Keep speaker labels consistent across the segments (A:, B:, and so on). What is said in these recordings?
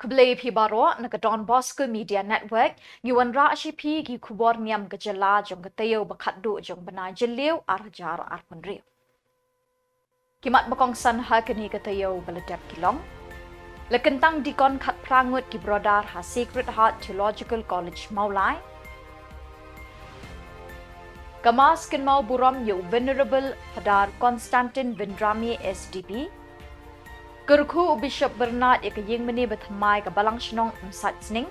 A: Khubor Pibaro na Don Bosco Media Network yuan ra ashipi gi Khubor Niam ka Jylla jong ka tayo bakaddu jong bana Jylliew arjar arpunri. Kimat bakong san ha kani ka tayo baladap kilong. Lekentang dikon khat prangut ki brodar ha Sacred Heart Theological College Maulai. Kamas kin mau buram yu Venerable Padar Constantine Vindrami SDP. Kerku Bishop Bernard ikaying mani bathamai ka balang shnong umsat sning.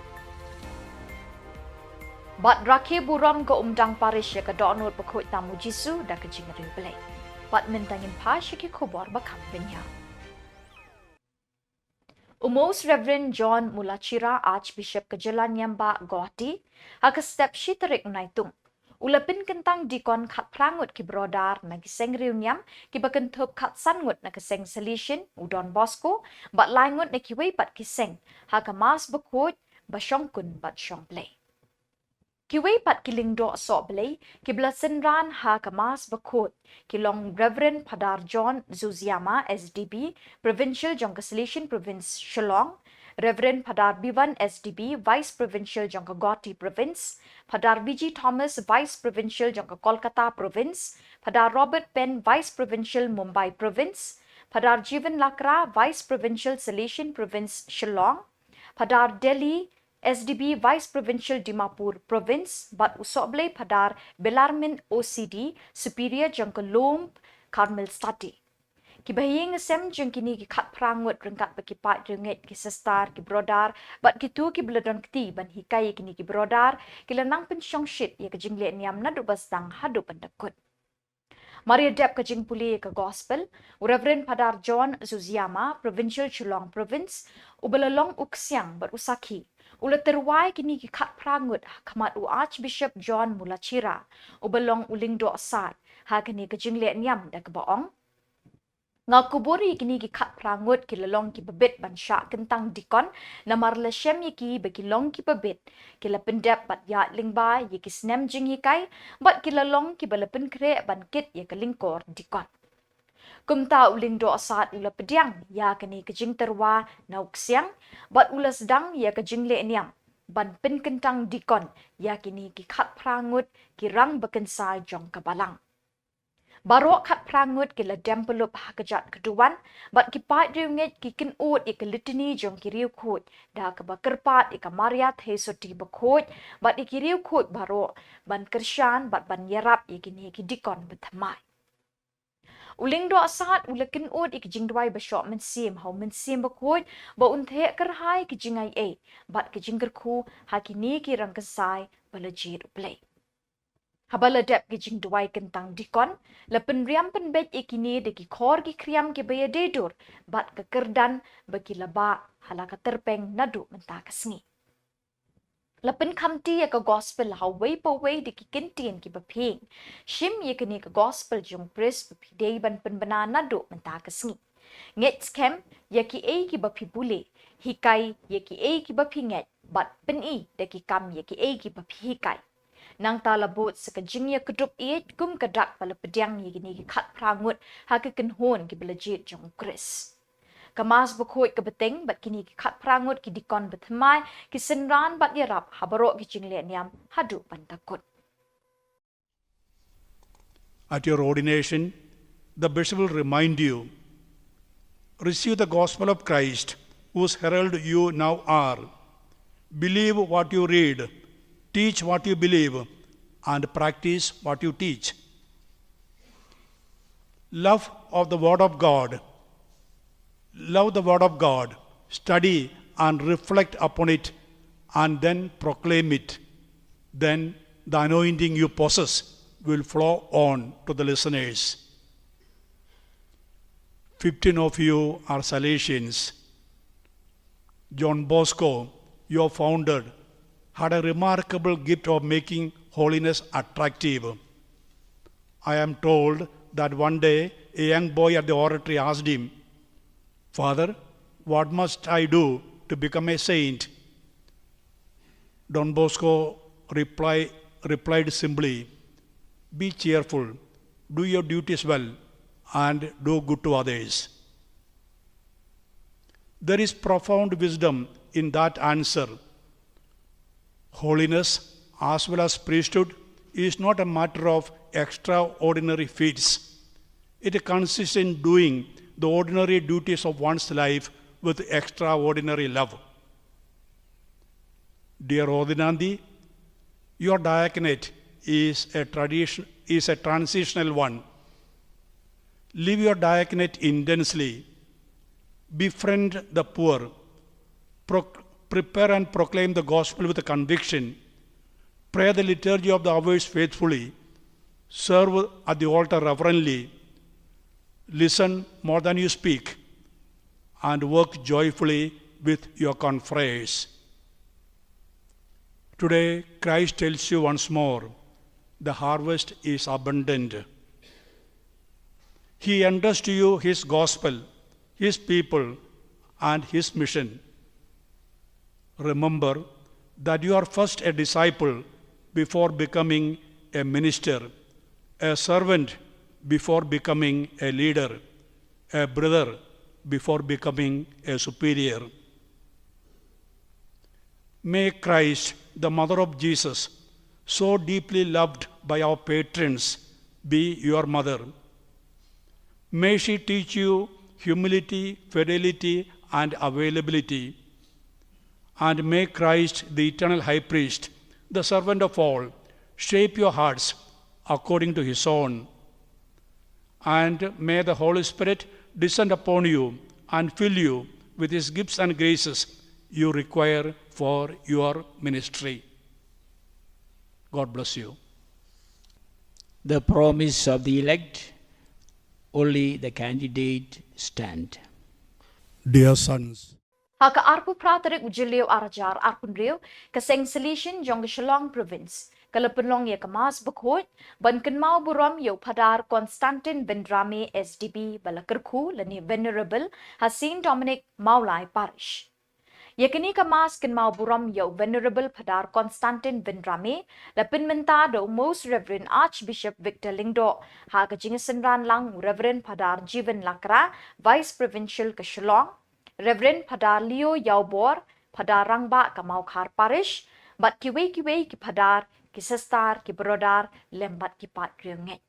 A: Bat rakhe buram ka umdang parish ka donor pakhoy tamu Jisu da ka jingari belay. Bat mintangin pa shiki Khubor bakam binya. Most Reverend John Mulachira Archbishop ka Jylliew ba Guwahati ha ka step shi tarik Naitung. Ulapin kentang dikon khat prangut ki brodar na giseng Niam ki bakan Thup khat sangut na kiseng Salishin Udon Bosco bat laingut na kiway pat kiseng ha ka mas bakut basyongkun bat syong play. Kiway pat kilingdo so play ki blasenran ha ka mas bakut kilong Reverend Padar John Zuziama SDB Provincial jong ka Salishin Province Shillong, Reverend Padar Bivan SDB, Vice Provincial jangka Guwahati Province, Padar BG Thomas, Vice Provincial jangka Kolkata Province, Padar Robert Penn, Vice Provincial Mumbai Province, Padar Jivan Lakra, Vice Provincial Salishin Province Shillong, Padar Delhi SDB, Vice Provincial Dimapur Province, Bat Usoble Padar Belarmin OCD, Superior jangka Lomb, Carmel Stati. Kibahing sem jeng kini ki khat prangut rengkat bekipat renget ki sestar ki brodar bat kitu ki beladon kti ban hikai kini ki brodar kilanang pensyong shit ya ke Jylliew niam nadu basdang hadu pendekut. Maria Dep ke jing puli ke gospel Reverend Padar John Zuziama Provincial Shillong Province ubelalong uksyang bat usaki ula terwai kini ki khat prangut kamat u Archbishop John Mulachira ubelong uling do asat ha kini ke Jylliew niam da ke baong. Ngakuburi kini ki khat prangut ki lalong ki babit bansya kentang dikon na marlashem ki bakilong ki babit ki lapendap bat ya lingba ye ki snem jing hikai bat ki lalong ki balapen kre bankit ye ke lingkor dikon. Kumta uling do asat ula pediang ya kini ke jing terwa na uksyang bat ula sedang ya ke Jylliew niam ban pen kentang dikon ya kini ki khat prangut ki rang bakensai jong kabalang. Barok khat prangut ki la dempelup hakajat keduan bat ki pat riunget ki kin ut ik litini jong ki riu khut da ka bakerpat ik maria thesoti bakhut bat ik riu khut barok ban kershan bat ban yarap ikini ki dikon bethamai. Uling do asat ulakin ut ik jingdwai basyok mensim hau mensim bakhut ba unthe kerhai ki jingai bat ki jinggerku hakini ki rangkasai balajir play. Habaladap ki jing duai kentang dikon, lepen riam penbet ikini de ki khor ki kriam ki baya dedur, bat ke kerdan bagi laba halaka terpeng nadu mentah kesngi. Lepen kamti ya ke gospel hawai pawai de ki kentin ki baping, shim ya kini ke gospel jung pres bapidei ban penbena nadu mentah kesngi. Nget skem ya ki ki bapibule, hikai ya ki ki bapinget, bat peni de ki kam ya ki bapi hikai. Nang talabut sekejingnya kedup iit kum kedak pada pediang ye gini ki khat prangut ha ke kenhon ki belajit jong Kris. Kamas bekhoit ke beteng bat kini ki khat prangut ki dikon bethamai ki senran bat yarap habarok ki Jylliew niam hadu pantakut.
B: At your ordination, the bishop will remind you, receive the gospel of Christ, whose herald you now are. Believe what you read. Teach what you believe and practice what you teach. Love the Word of God. Love the Word of God. Study and reflect upon it and then proclaim it. Then the anointing you possess will flow on to the listeners. 15 of you are Salesians. John Bosco, your founder, had a remarkable gift of making holiness attractive. I am told that one day a young boy at the oratory asked him, "Father, what must I do to become a saint?" Don Bosco replied simply, "Be cheerful, do your duties well, and do good to others." There is profound wisdom in that answer. Holiness as well as priesthood is not a matter of extraordinary feats. It consists in doing the ordinary duties of one's life with extraordinary love. Dear Ordinandi, your diaconate is a transitional one. Live your diaconate intensely. Befriend the poor. Prepare and proclaim the gospel with a conviction. Pray the liturgy of the hours faithfully. Serve at the altar reverently. Listen more than you speak. And work joyfully with your confreres. Today, Christ tells you once more, the harvest is abundant. He enters to you His gospel, His people, and His mission. Remember that you are first a disciple before becoming a minister, a servant before becoming a leader, a brother before becoming a superior. May Christ, the mother of Jesus, so deeply loved by our patrons, be your mother. May she teach you humility, fidelity, and availability. And may Christ, the eternal high priest, the servant of all, shape your hearts according to His own. And may the Holy Spirit descend upon you and fill you with His gifts and graces you require for your ministry. God bless you.
C: The promise of the elect, only the candidate stand.
B: Dear sons,
A: Haka arpu pratarik Jylliew arajar arpun riu kaseng solution jong Shalong province. Kalapunlong ya kemas bekhut ban kenmau buram yo padar Konstantin Vendrame SDB balakerku lani Venerable Hasin Dominic Maulai Parish. Yakini kemas kenmau buram yo Venerable padar Konstantin Vendrame lapin mentado Most Reverend Archbishop Victor Lingdo ha kajingasenran lang Reverend padar Jivan Lakra Vice Provincial ke Shalong, Reverend padar Leo Yaubor padar Rangba Kamau Khar Parish bat kiwe ki padar ki sestar ki brodar lembat ki pat riunget.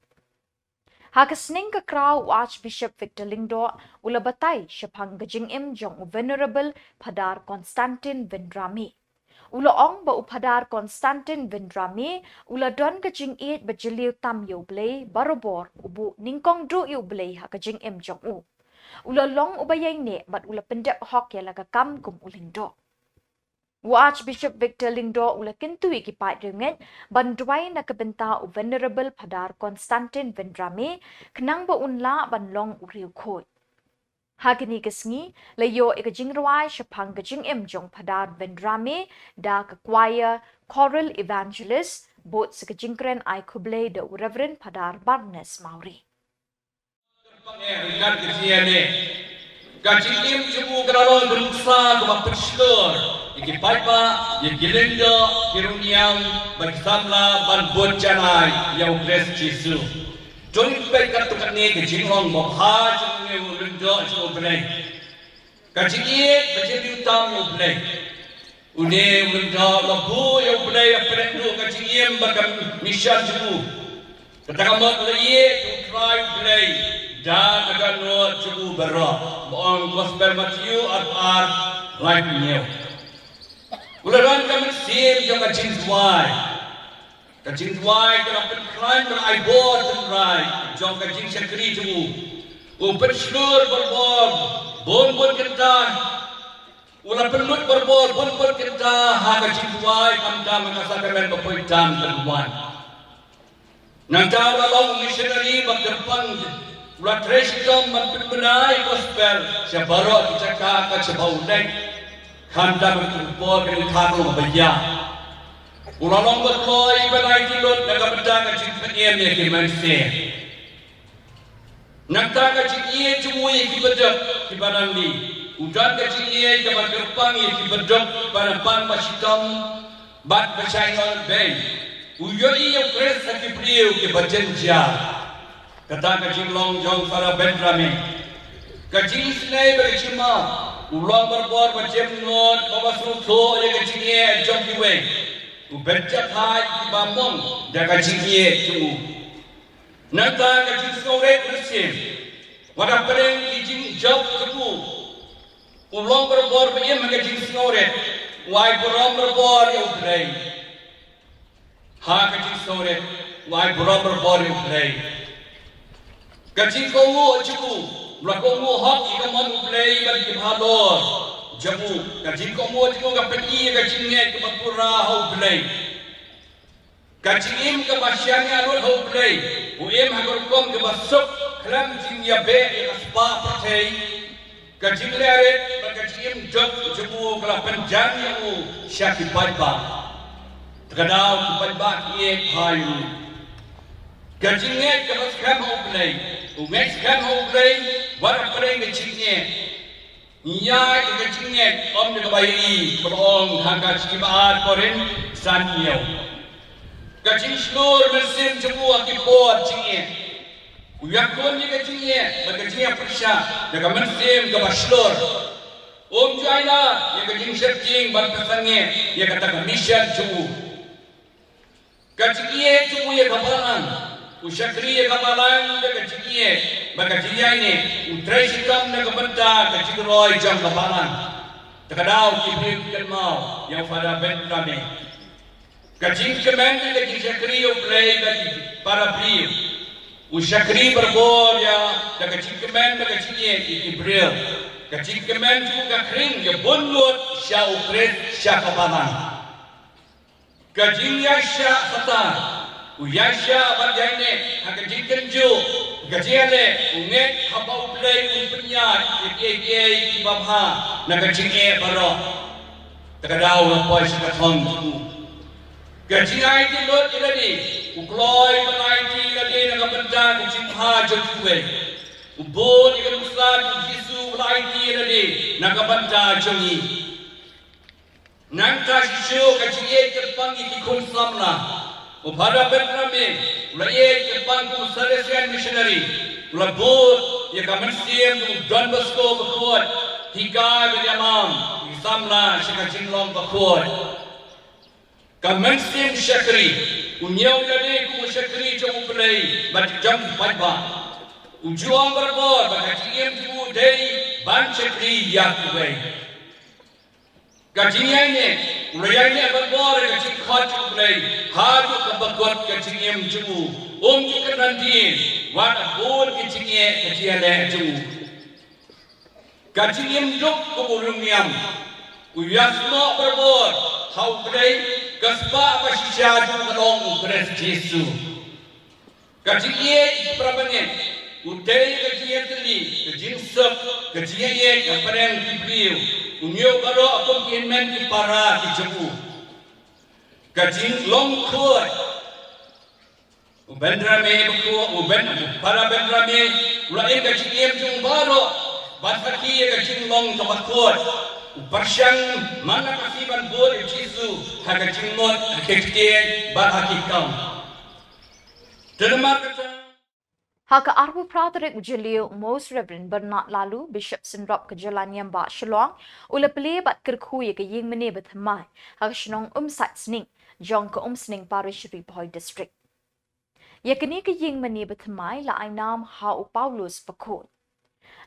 A: Hakasning ke kraw Archbishop Victor Lingdo ula batai syapang gajing im jong Venerable padar Konstantin Vendrame. Ula ong ba upadar Konstantin Vendrame ula don gajing it ba Jylliew tam yo blay barobor ubu ningkong dru yo blay hakajing im jong u. Ula long ubayay ne bat ula pendek hok ya laga kam kum ulingdo. Archbishop Victor Lingdo ula kintui ki pat ringet bandwai na kabenta u Venerable padar Konstantin Vendrame kenang ba unla ban long uriu khoi. Hagini kesngi layo ikajingrawai syapang gajing em jong padar Vendrame da ke choir choral evangelist bot sekajingkren ai kuble da Reverend padar Barnes Mauri.
D: Gajing im jubu kerana beruksa kemak persyur Iki paipa, iki lenda, Khubor Niam, bersamla ban buat janai, yang bless Jesu. Joni baik kata ni gajing long bapa jeng lenda jeng blay. Gajing ye Jylliew tam yang blay. Une lenda labu yang blay apret lu gajing ye bakam mission jubu. Kata kamu ye tu try blay. Dan akan nuat jubu berah. Boong gospel Matthew ar life new. Ularan kami sim jong kajing tuai. Kajing tuai kalau penkran berai bor tenrai jong kajing sekri jubu. Upen slur berbor bon kentah. Ular pelut berbor bon kentah ha kajing tuai kamda mengasakan berpoin tam teruan. Nanti orang missionary berdepan ular tresidom berbenai gospel sebarok dicakap ke sebaudai. Kanda berkumpul dengan kamu bayar. Ulang berkoi balai dilot naga bedang kajing peniem yang kimanse. Nangta kajing ia cumui kibedok kibaran ni. Udan kajing ia kabar gerpang yang kibedok pada pan pasitom bat bersaingan bay. Uyoi yang kres sakipriu kibajenja. Kata kajing long jong para Vendrame. Kajing senai bercima. ulang berbor macam ngot bawa suruh yang kecilnya jom diwe uberjat hai di bamong jaga kecilnya tu nanta kecil sore bersih wadah pereng dijing job tu ulang berbor macam kecil sore wai berom berbor yang play ha kecil sore wai berom berbor yang play kecil kau tu Melakukan hak jika mahu play bagi kebhalor jamu kajin komo jiko kapeti kajin ngai ke bapura hau play kajin im ke basyanya rul hau play uim hagor kom ke basuk klam jin ya be ya spa patei kajin lere kajin im jok jamu kala panjang yamu syaki padba terkadau padba ie payu kajin ngai ke baskam hau play umek skam hau play warna play kajinnya Nya ke cingek om de bayi berong hangga cikibat korin sanyo. Kacing slur mesin semua kipot cingek. Uyakon ni kacingek berkacingnya persya daga mesin ke baslur. Om jaina ya kacing sercing berpesannya ya kata mission cubu. Kacingek cubu ya kapalan. Usyakri ya kapalan de kacingek Bagajia ini, utrai sikam nak kebentar kecikroi jam kapalan. Terkadau kibrik kelmau yang pada bentrame. Kacing kemen kacing syakri uplay bagi para priu. Usyakri berbol ya, dan kacing kemen kacingnya ikibril. Kacing kemen juga kering ya bunlut sya ukret sya kapalan. Kacingnya sya kata. Uyasya berjane kacing kenju. Gajiane unget habau play unpenya ye kibabha na kachinge baro takadau na poi sikathong tu gajinai ti lot ilani ukloi banai ti ilani na kapenta kachingha jotuwe ubon ikan uslan jisu banai ti ilani na kapenta jongi nang kasisyo kachinge terpang ikikun samna Ubhara bentrame, ulai kepang ku Salesian missionary, ulai bot, ya kamersiam tu Don Bosco berkuat, tiga beriamam, isamna syakajin long berkuat. Kamersiam syakri, unyau jadi ku syakri jom play, berjam padba. Ujuang berbor, berkajian tu day, ban syakri yakuwe. Gajinya ini, ulai ini berbor kajin khot play. Hadu kebakot kecingem jemu, juga nanti, wadah bol kecingnya keciannya jemu. Kecingem juk Khubor Niam, uyasno berbor, hau play, kaspa pasisya jum kalong ukres Yesu. Kecingnya berapanya? Udai kecingnya teli, kecing sep, kecingnya yang paling dipriu, unyo karo akon kienmen kipara kejemu. Kacing long kuat, bendrame berkuat, para bendrame, ulai kacing em jung baro, basaki kacing long tempat kuat, persyang mana kasiban bol Yesu, kacing mot kektian bahakikam. Terima kasih.
A: Haka Arbu Praterik Jylliew Most Reverend Bernard Lalu Bishop Sinrop ke Jalan Yamba Shalong ula pele bat kerkhui ke ying mene bethamai haka shnong sat sning jong ke sning parish Ripoy district. Yakini ke ying mene bethamai la ainam ha u Paulus pakul.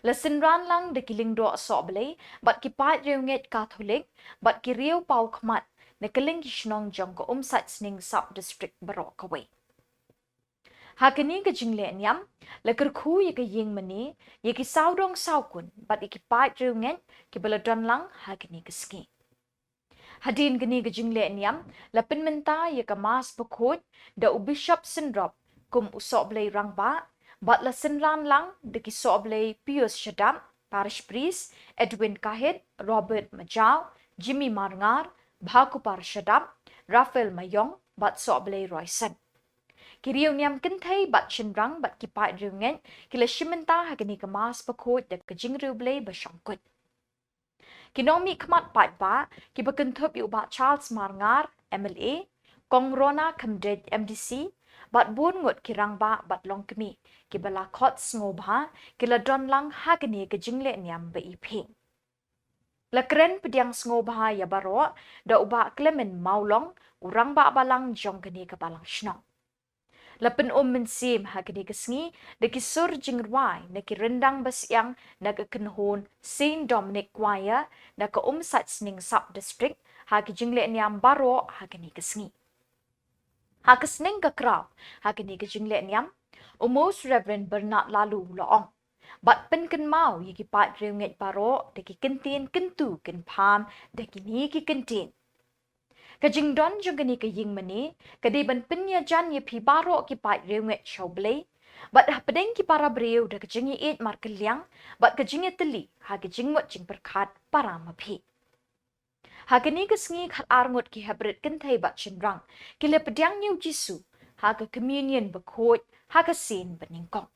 A: La sinran lang de kiling do soble bat ki pat reunget Catholic bat ki riu pau khmat ne keling ki shnong jong ke sat sning sub district barok away. Hakini ke Jylliew Niam, lekar khu ye ke ying mani, ye ki saudong saukun, bat iki pat reunget ki beladon lang hakini ke ski. Hadin gini ke Jylliew Niam, lapin menta ye ke mas bekut, da u Bishop Sinrop, kum usok blay rangba, bat la sinran lang de ki sok blay Pius Shadam, Parish Priest, Edwin Kahit, Robert Majau, Jimmy Marngar, Bhaku Parshadam, Raphael Mayong, bat sok blay Royson. Kiriu niam kentai bat chinrang bat kipat riunget kila shimenta hagani kemas pakut dek kejingriu blay bersangkut. Kinomi kemat pat ba kiba kentup yu bat Charles Marngar MLA kong Rona Kemdred MDC bat bun ngut kirang ba bat long kemi kiba lakot ngobha kila don lang hagani ke Jylliew Niam be iping. Lekeren pediang sengobha ya baro da uba klemen maulong urang ba balang jong kini ke balang shnong. Lepen mensim ha kini kesngi de kisur jingruai na ki rendang basyang na ke kenhon Saint Dominic Choir na ke sat sning sub district ha ki jingle niam baro ha kini kesngi. Ha kesning ke kraw ha kini ke jingle niam Most Reverend Bernard Lalu loong. Bat pen ken mau yiki pat reunget baro de ki kentin kentu ken pam de ki ni ki kentin. Kajing don jong kini ke ying mani kadi ban penya jan ye pi baro ki pat reunget shoble. Bat ha pedeng ki para breu de kajing it mar keliang bat kajing teli ha kajing mot jing perkat para mapi. Ha kini ke sngi khat arngot ki habret ken thai bat chinrang ki le pedang nyu jisu ha ke communion bekot ha ke sin beningkong.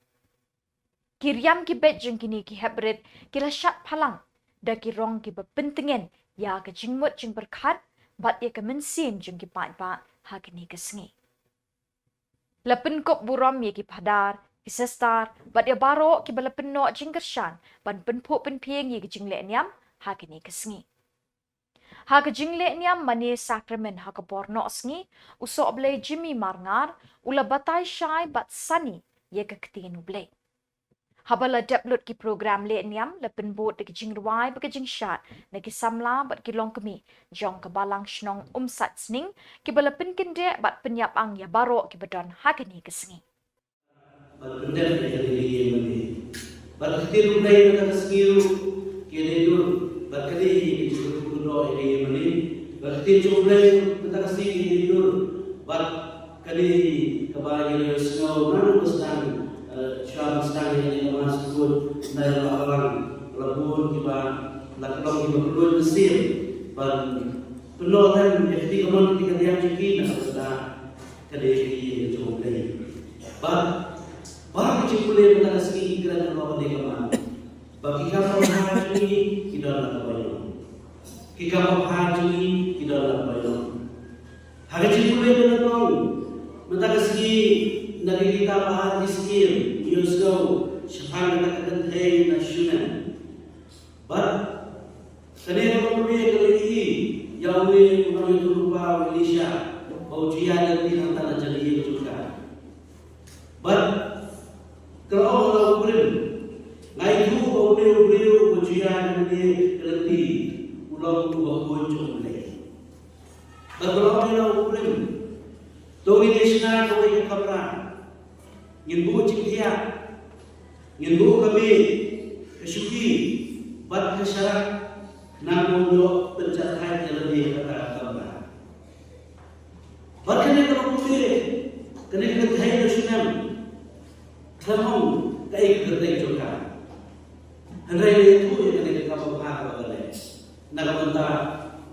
A: Kiriam ki bet jeng kini ki hebret kila syat palang da ki rong ki berpentingan ya ke jingmut jeng berkat bat ya ke mensim jeng ki pat ba ha kini ke sengi. Lepen kop buram ya ki padar ki sestar bat ya baro ki balepen no jeng kershan ban penpuk penpieng ya ki jeng le niam ha kini ke sengi. Ha ke jeng le niam mani sakramen ha ke borno sengi usok blay Jimmy marngar ula batai syai bat sani ya ke ketinu blay. Habala deplut ki program le niam lepen bot de jing ruai ba jing shat na ki samla bat ki long kemi jong ke balang shnong sat sning ki balapen kende bat penyap ang ya baro ki bedon hakani ke sengi.
E: Bal pendek de jadi mandi. Bal khil ulai na tasgiu ki de dur bal kali ki kuno ide mandi. Bal khil ulai na tasgi ki dur bal kali kabagi snow nanu bestan syam stang yang masuk dari orang labun kita lakukan kita perlu mesir dan penuhan jadi kemudian kita lihat juga nak sudah kedai cukup lagi. Bahagian cukup lagi kita segi kerana Allah berikan. Bagi kita haji kita nak bayar. Kita haji kita nak bayar. Hari cukup lagi kita tahu. Mentang segi dari kita bahas miskin, Yosgo, Syafan kita kentai nasional. But, kena orang boleh kali ini, yang boleh orang itu lupa Malaysia, bau cia dan tidak tanah jadi juga. But, kalau orang boleh, Naitung bau beliau bau cia dan dia keleti, ulang bau kunjung boleh. But kalau orang boleh, Togi Krishna togi kapra ngin ciptia ngin kami kesuki bat kesyarat namun pencapaian yang lebih kata kapra bahkan itu putih kena ketai nasional kamu kai ketai juga hendak itu yang kena kapal apa boleh nak benda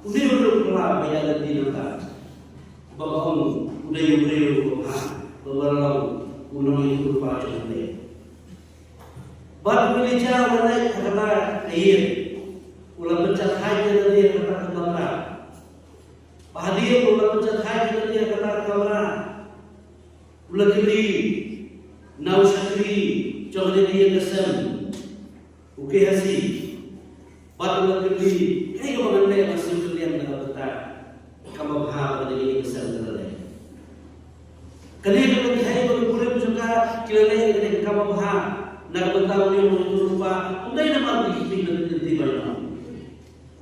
E: putih belum kelar bayar lebih nanti bapak Jylliew beberapa gunung itu lupa contoh. Bab militer menaik kata air, ulang pencet haji dari kata kamera. Bahagia ulang pencet haji dari kata kamera. Ulang kiri, nau sakri, coba dia kesem, uke hasi. Bab ulang kiri, kayak kemana dia masih kelian dengan betul. Kamu bahas dari kesem terlebih. Kali kita lihat berburu juga kira-kira kita kamu bahas nak bertahu dia untuk lupa. Undai nama kita nanti banyak.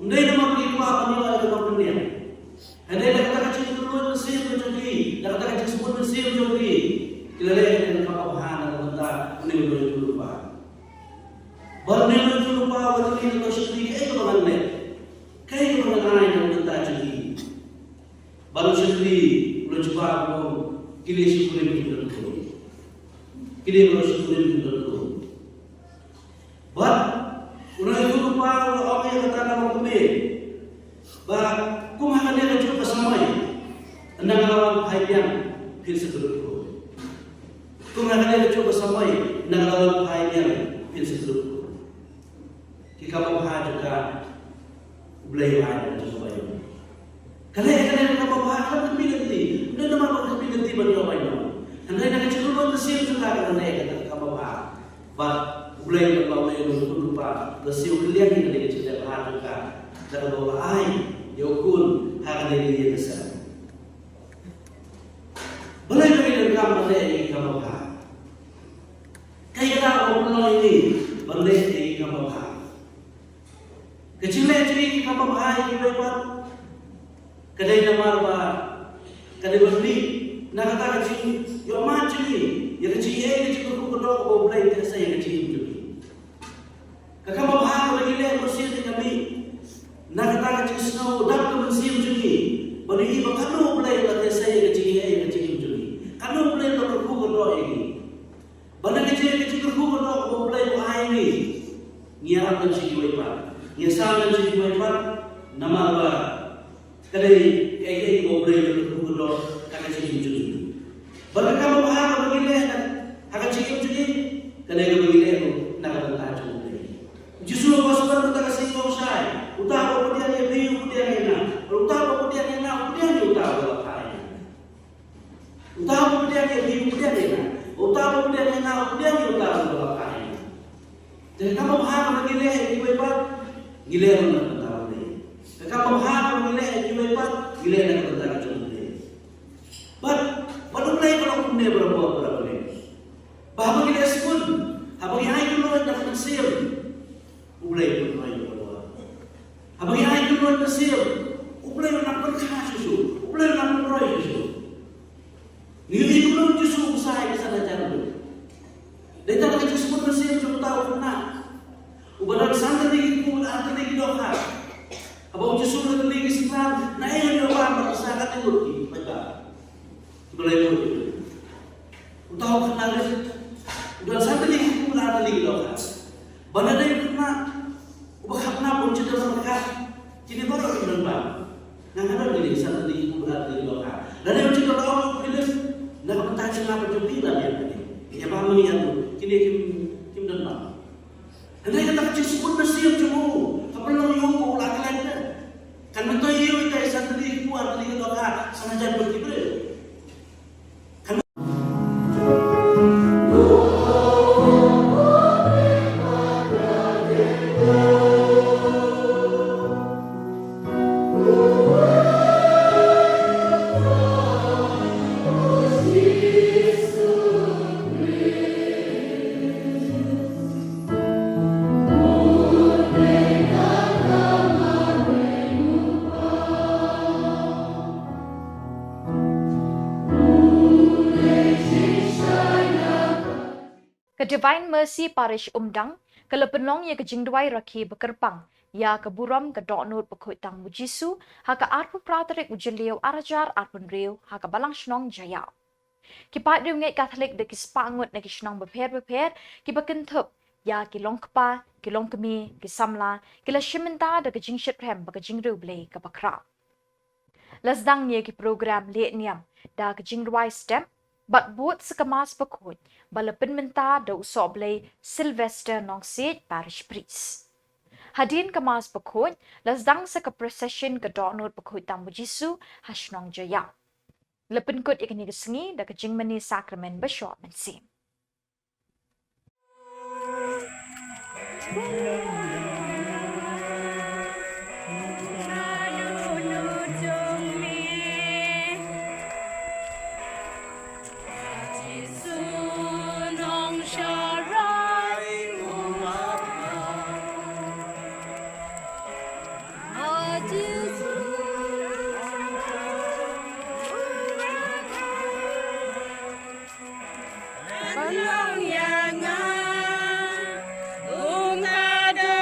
E: Undai nama kita apa ni ada dalam dunia. Ada kata kecil dulu mesir menjadi, kata kecil sebut mesir menjadi. Kira-kira kita kamu bahas nak bertahu ini untuk lupa. Baru ni untuk lupa baru ni kita sedih. Kayak mana ni? Kayak mana yang bertahu jadi. Baru sedih, belum cuba belum. Kini syukurin kita dulu. Kini baru syukurin kita dulu. Bah, orang itu lupa orang yang kata nama kami. Bah, kumaha dia cuba samai. Anda lawan payang fil seluruh. Kumaha dia cuba samai. Anda lawan payang fil seluruh. Kita mau juga belajar ada cuba ini. Kalian apa bahasa kami nanti? Anda nama kami nanti bagi apa ini? Anda nak cakap Mesir juga kan anda apa bahasa? Bah, mulai kalau yang lupa Mesir kalian ini dengan cerita bahasa juga. dalam bawa ai yokun hakan ini besar. Boleh bagi dalam mana ini kamu ha? Kaya kita orang ini boleh ini kamu ha? Kecilnya jadi kamu ha ini berapa? Kadai nama apa? Kadai beli nak kata kecil, yo macam ni, ya kecil kecil tu kedok boleh saya kecil tu. Kakak bapak bagi le bersih kami. Nak kata kecil snow dak tu bersih jadi. Bagi ibu kanu boleh kata saya kecil tu. Kanu boleh lo kedok kedok ini. Bagi kecil kedok kedok boleh buat ini. Niat kecil ibu. Niat sang kecil ibu. Nama apa? Kadai boleh lo kedok kedok kakak kecil jadi. Bagi kamu bapak bagi le kakak kecil jadi. Kadai bagi le nak kata tu. Justru pasukan kita kasih kau saya. Utah kemudian dia biu kemudian dia nak. Utah kemudian dia nak kemudian dia utah berlakai. Utah kemudian dia biu kemudian dia nak. Utah kemudian dia nak kemudian dia utah berlakai. Jadi kamu bahang begini ibu-ibu gile mana tahu ni. Kamu bahang begini ibu-ibu gile nak tahu ni. Baru mulai kalau punya berapa ni. Bahawa gile sebut. Apa yang ayu lo nak nasib. Ulay pun ay bawa. Abang ay pun ay nasib. Ulay nak berkah susu. Ulay nak beroy susu. Ni belum susu usai kesana jalan. Data nak susu pun nasib cuma tahu kena. Ubadar santai lagi pun ada lagi doa. Abang susu lagi sekarang. Naik yang doa masyarakat itu baca. Ulay pun. Tahu kena. Ubadar santai lagi pun ada lagi doa. Bana day kena ubah na pun cerita mereka jadi baru kita nampak nang ada di sana di bulan di lokal dan yang cerita orang pilih nak mentah cina berjumpa dia ni ya paham ni yang kini kim nampak anda kata kecil sebut bersih cuma apa lo yung ulah kalian kan betul you kita sana di bulan di lokal sana jangan berkibar.
A: Ke Divine Mercy Parish Umdang, ke lepenong ya ke jingdwai rakhi bekerpang, ya ke buram ke doknut bekutang mujisu, ha ke arpu praterik Jylliew arajar arpun riu, ha ke balang shnong Jayau. Ki pat riu ngai Katolik de ki spangut na ki shnong beper, ki bakin Thup, ya ki long kpa, ki long kemi, ki samla, ki la shiminta de ke jingshit rem baka jingriu blei ke bakra. Lasdang ye ki program le niam, da ke jingdwai stem, Bat buat sekemas bekut, balapin minta da usok blay Sylvester nong Sid Parish Priest. Hadin kemas bekut, lasdang seke procession ke doknut bekut tamu Jisu hasnong Jayau. Lepin kut ikani kesengi da ke jingmeni sakramen besyok mensim.
F: Bunga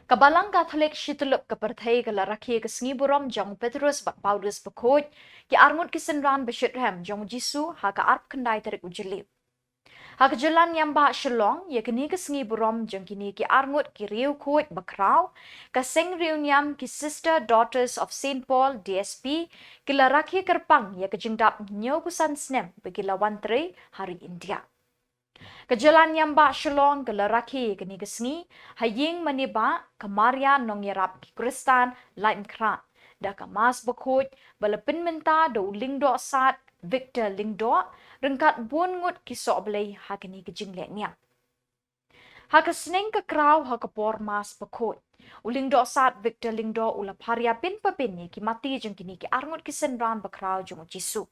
A: Kabalang Katolik Shitulup Kaperthai Galaraki Kasngi Burom Jong Petrus Bat Paulus Bakoj Ki Armut Kisenran Beshitram Jong Jisu Haka Arp Kendai Terik Jylliew. Haka Jalan Yamba Shalong Yakini Kasngi Burom Jong Kini Ki Armut Ki Riu Koj Bakrau Kaseng Riu Niam Ki Sister Daughters of St. Paul DSP Ki Laraki Kerpang Yakajingdap Nyokusan Snem Bagi Lawan Tre Hari India. Kajalan Yamba Shalong Galaraki Gani Gasngi Haying Maniba Kamaria Nongyarap Ki Kristan Laim Kran Da Kamas Bakoj Balapin Minta Do Lingdo Sat Victor Lingdo Rengkat Buon Ngut Ki Soblay Hakani Kajingle Niam Hakasning Ka Kraw Hakapor Mas Bakoj Ulingdo Sat Victor Lingdo Ulaparia Pin Papini Ki Mati Jengkini Ki Arngut Ki Senran Bakraw Jong Jisu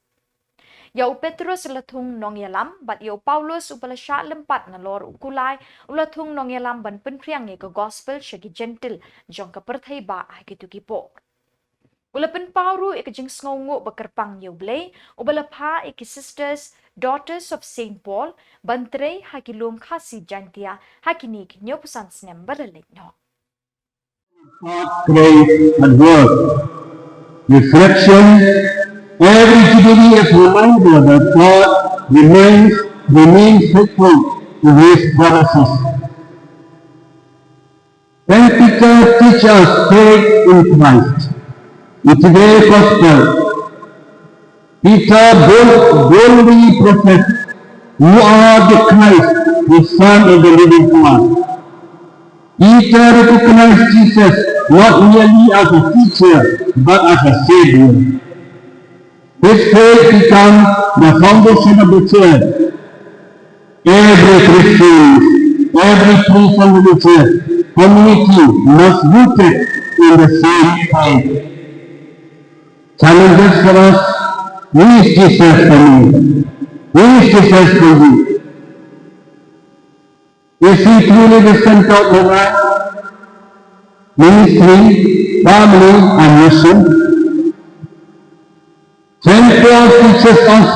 A: Yau Petrus latung nong yalam, bat yau Paulus upalasya lempat nalor ukulai, ulatung nong yalam ban penpriang ke gospel syagi gentle, jong kaperthai ba gitu kipo. Ulapen pauru ikajing sngongu bakerpang yau blay, ubalapha iki sisters, daughters of St. Paul, bantre hakilum khasi jantia, hakinik nyopusan snem balalit no.
F: Pray and work. Reflection. Every Jubilee is reminder that God remains faithful to His promises. When Peter teaches us faith in Christ, in today's gospel, Peter boldly professed, "You are the Christ, the Son of the living God." Peter recognized Jesus not merely as a teacher, but as a Savior. His faith becomes the foundation of the church. Every Christian, every priest of the church community must be rooted in the same faith. Challenges for us: who is Jesus for me? Who is Jesus for you? Is He truly the center of our life, ministry, family, and mission? St. Paul teaches us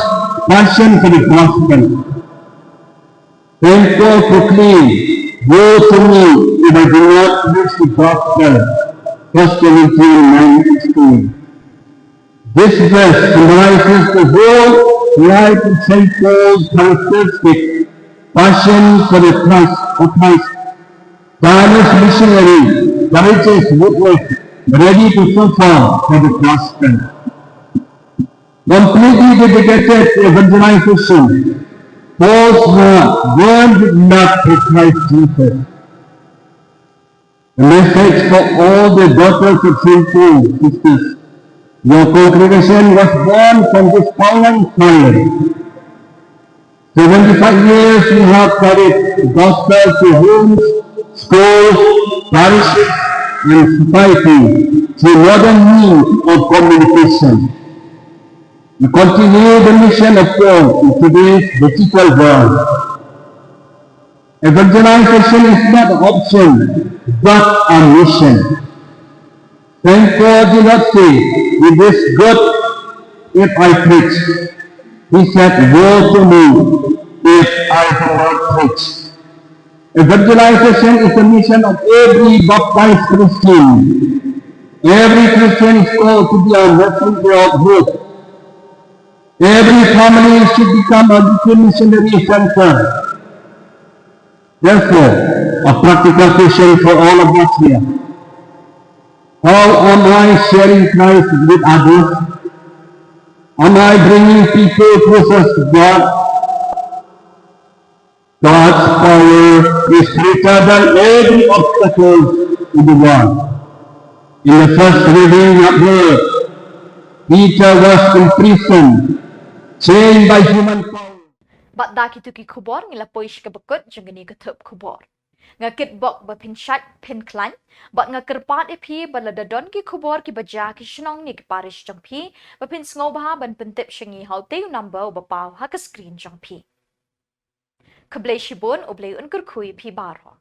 F: passion for the gospel. St. Paul proclaimed, "Woe to me if I do not preach the gospel." 1 Corinthians 9:16. This verse summarizes the whole life of St. Paul's characteristic: passion for the Christ, tireless missionary, courageous witness, ready to suffer for the gospel. Completely dedicated to evangelization, Paul's heart burned with love for Christ Jesus. The message for all the daughters of St. Paul, sisters: your congregation was born from this fallen fire. 75 years you have carried the gospel to homes, schools, parishes, and society through modern means of communication. You continue the mission of God in today's digital world. Evangelization is not an option, but a mission. St. Paul did not say, "It is good if I preach." He said, "Woe to me if I do not preach." Evangelization is the mission of every baptized Christian. Every Christian is called to be a messenger of hope. Every family should become a little missionary center. Therefore, a practical question for all of us here: how am I sharing Christ with others? Am I bringing people closer to God? God's power is greater than every obstacle in the world. In the first reading of Word, Peter was imprisoned, chained by human power.
A: Bat daki tuki Khubor ngilapoish ka bekut jengani ka Thup Khubor. Ngakit bok ba pinshat pin klan, bat ngakirpat ipi baladadon ki Khubor ki baja ki shnong ni ki parish jangpi, ba pin sngobaha ban pentip shangi haute number ba pau ha ka screen jangpi. Kablay shibun ublay unkur kui pi baro.